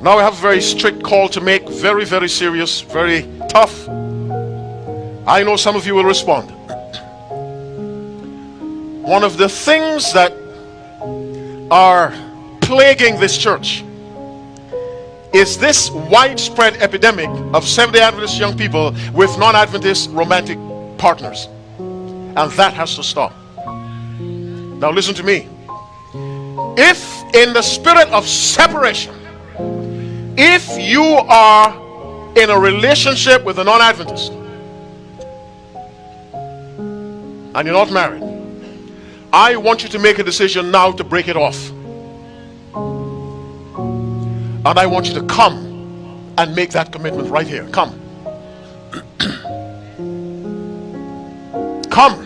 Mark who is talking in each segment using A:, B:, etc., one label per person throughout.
A: Now I have a very strict call to make, very, very serious, very tough. I know some of you will respond. One of the things that are plaguing this church is this widespread epidemic of Seventh-day Adventist young people with non-Adventist romantic partners. And that has to stop. Now listen to me. If in the spirit of separation, if you are in a relationship with a non-Adventist and you're not married, I want you to make a decision now to break it off. And I want you to come and make that commitment right here. Come. Come.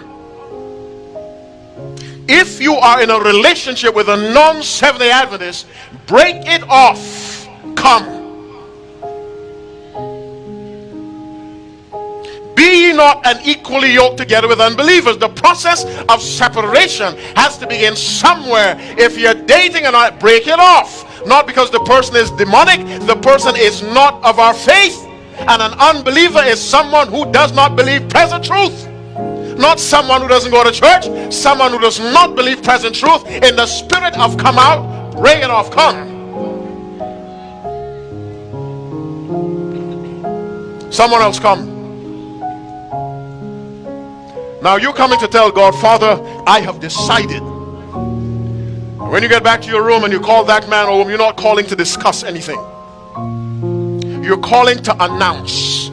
A: If you are in a relationship with a non-Seventh-day Adventist, break it off. Come. Be ye not unequally yoked together with unbelievers. The process of separation has to begin somewhere. If you're dating and not, break it off. Not because the person is demonic, the person is not of our faith. And an unbeliever is someone who does not believe present truth. Not someone who doesn't go to church, someone who does not believe present truth. In the spirit of come out, break it off, come. Someone else come. Now you're coming to tell God, Father, I have decided. When you get back to your room and you call that man or woman, you're not calling to discuss anything. You're calling to announce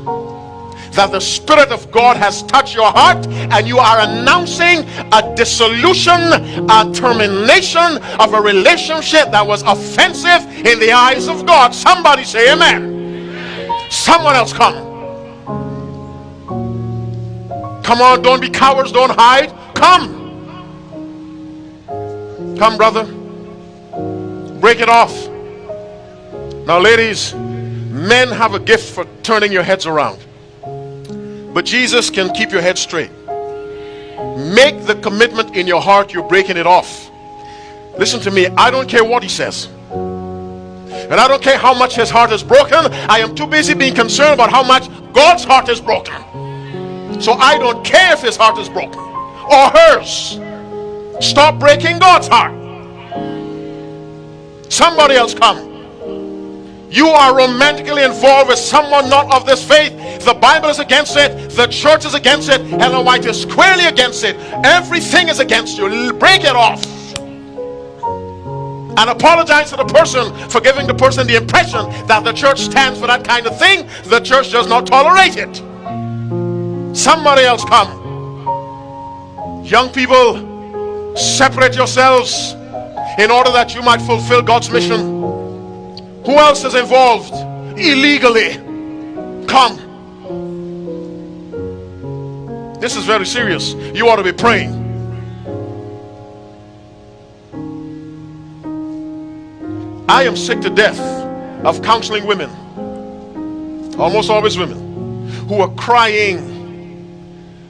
A: that the Spirit of God has touched your heart, and you are announcing a dissolution, a termination of a relationship that was offensive in the eyes of God. Somebody say amen. Someone else come. Come on, don't be cowards, don't hide. Come. Come, brother. Break it off. Now, ladies, men have a gift for turning your heads around. But Jesus can keep your head straight. Make the commitment in your heart, you're breaking it off. Listen to me, I don't care what he says. And I don't care how much his heart is broken. I am too busy being concerned about how much God's heart is broken. So I don't care if his heart is broken or hers. Stop breaking God's heart. Somebody else come. You are romantically involved with someone not of this faith. The Bible is against it. The church is against it. Ellen White is squarely against it. Everything is against you. Break it off. And apologize to the person for giving the person the impression that the church stands for that kind of thing. The church does not tolerate it. Somebody else come. Young people, separate yourselves in order that you might fulfill God's mission. Who else is involved illegally? Come. This is very serious. You ought to be praying. I am sick to death of counseling women, almost always women, who are crying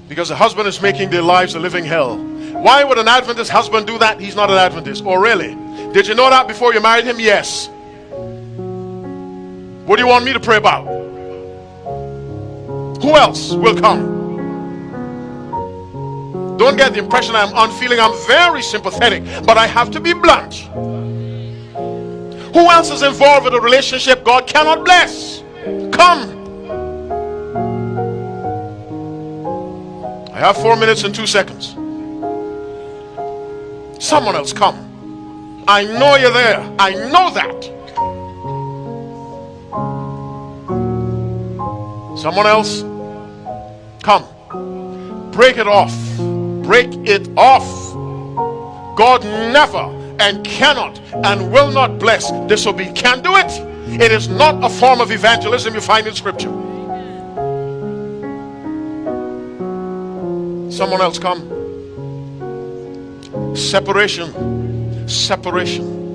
A: because the husband is making their lives a living hell. Why would an Adventist husband do that? He's not an Adventist. Oh, really? Did you know that before you married him? Yes. What do you want me to pray about? Who else will come? Don't get the impression I'm unfeeling. I'm very sympathetic, but I have to be blunt. Who else is involved with a relationship God cannot bless? Come. I have 4 minutes and 2 seconds. Someone else come. I know you're there. I know that. Someone else come. Break it off. Break it off. God never and cannot and will not bless disobedience. Can't do it. It is not a form of evangelism you find in scripture. Someone else come. Separation. Separation.